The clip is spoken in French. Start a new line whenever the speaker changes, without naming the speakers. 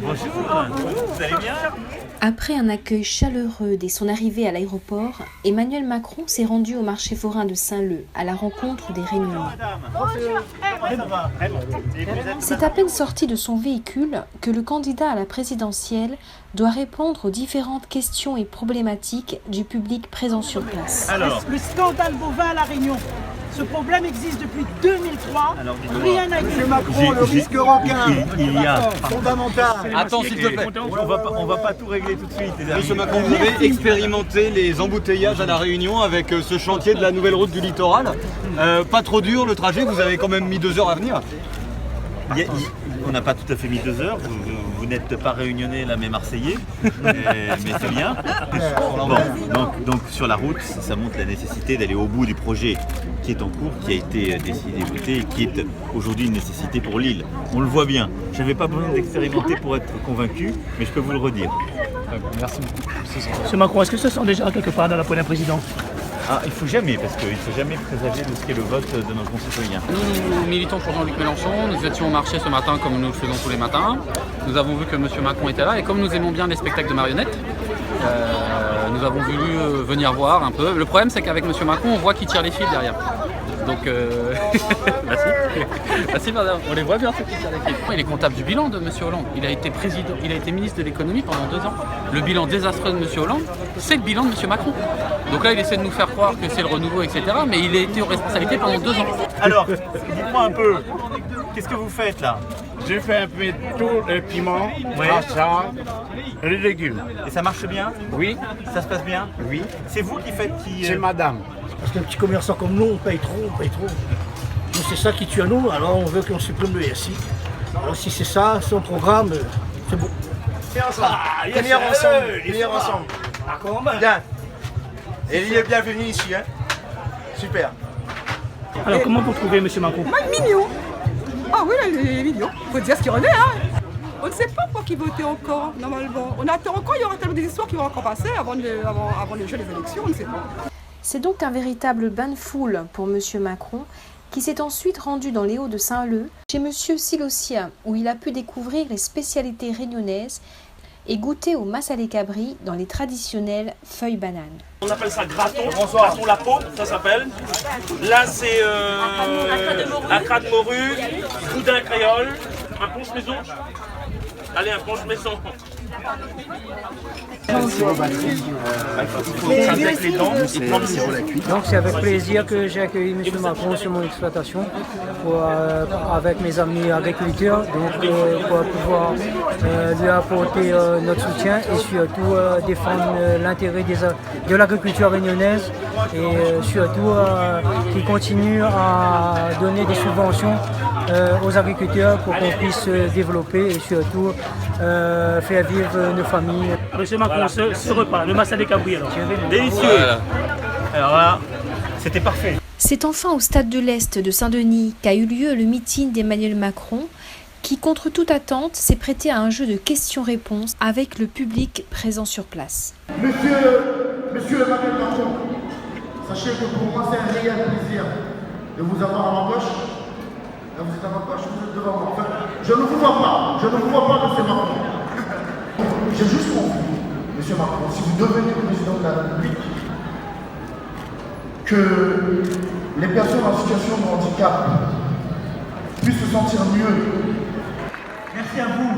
Bonjour, vous allez bien?
Après un accueil chaleureux dès son arrivée à l'aéroport, Emmanuel Macron s'est rendu au marché forain de Saint-Leu à la rencontre des Réunionnais. C'est à peine sorti de son véhicule que le candidat à la présidentielle doit répondre aux différentes questions et problématiques du public présent sur place.
Alors, le scandale bovin à La Réunion. Ce problème existe depuis 2003. Rien n'a été fait.
Monsieur Macron, le risque requin,
il y a
fondamental.
Attends, s'il te plaît.
on va pas tout régler tout de suite, les amis.
Monsieur Macron, vous avez expérimenté les embouteillages à La Réunion avec ce chantier de la nouvelle route du littoral. Pas trop dur le trajet, vous avez quand même mis 2 heures à venir.
On n'a pas tout à fait mis 2 heures, vous n'êtes pas réunionnais là mais marseillais, mais c'est bien. Bon, donc sur la route, ça montre la nécessité d'aller au bout du projet qui est en cours, qui a été décidé, voté, et qui est aujourd'hui une nécessité pour l'île. On le voit bien, je n'avais pas besoin d'expérimenter pour être convaincu, mais je peux vous le redire.
Merci beaucoup.
Monsieur Macron, est-ce que ça sent déjà quelque part dans la première présidence?
Il ne faut jamais, parce qu'il ne faut jamais présager de ce qu'est le vote de nos concitoyens.
Nous militons pour Jean-Luc Mélenchon, nous étions au marché ce matin comme nous le faisons tous les matins. Nous avons vu que M. Macron était là et comme nous aimons bien les spectacles de marionnettes, nous avons voulu venir voir un peu. Le problème c'est qu'avec M. Macron on voit qu'il tire les fils derrière. Donc, merci madame, on les voit bien ceux qui tirent les fils. Il est comptable du bilan de M. Hollande, il a été ministre de l'économie pendant 2 ans. Le bilan désastreux de M. Hollande, c'est le bilan de M. Macron. Donc là il essaie de nous faire croire que c'est le renouveau, etc. Mais il a été aux responsabilités pendant 2 ans.
Alors, dites-moi un peu, qu'est-ce que vous faites là?
J'ai fait un peu tout le piment, ça, les légumes.
Et ça marche bien?
Oui,
Ça se passe bien?
oui,
C'est vous qui faites
c'est madame.
Parce qu'un petit commerçant comme nous, on paye trop. Nous, c'est ça qui tue à nous, alors on veut qu'on supprime le RSI. Alors si c'est ça, son programme, c'est bon.
Venir ensemble. Bien. Et il est bienvenu ici, hein. Super.
Alors comment vous trouvez M. Macron?
Mignon. Ah oui, là, il est mignon. Faut dire ce qu'il en est, hein. On ne sait pas pour qui voter encore, normalement. On attend encore, il y aura tellement des histoires qui vont encore passer avant le jeu des élections, on ne sait pas.
C'est donc un véritable bain de foule pour M. Macron, qui s'est ensuite rendu dans les Hauts de Saint-Leu, chez M. Silosia, où il a pu découvrir les spécialités réunionnaises et goûter au massalé cabri dans les traditionnelles feuilles bananes.
On appelle ça graton, graton la peau, ça s'appelle. Là c'est un crade morue, boudin créole, un ponche maison. Allez, un ponche maison.
Donc c'est avec plaisir que j'ai accueilli M. Macron sur mon exploitation avec mes amis agriculteurs pour pouvoir lui apporter notre soutien et surtout défendre l'intérêt de l'agriculture réunionnaise et surtout qui continue à donner des subventions aux agriculteurs pour qu'on puisse se développer et surtout faire vivre nos familles.
Monsieur Macron, ce repas, le massalé cabri alors.
Délicieux. Alors là, c'était parfait.
C'est enfin au stade de l'Est de Saint-Denis qu'a eu lieu le meeting d'Emmanuel Macron, qui, contre toute attente, s'est prêté à un jeu de questions-réponses avec le public présent sur place.
Monsieur Emmanuel Macron, sachez que pour moi c'est un réel plaisir de vous avoir à ma gauche. Là, vous êtes à ma gauche, vous êtes devant moi. Enfin, je ne vous vois pas, monsieur Macron. J'ai juste envie, monsieur Macron, si vous devenez président de la République, que les personnes en situation de handicap puissent se sentir mieux.
Merci à vous.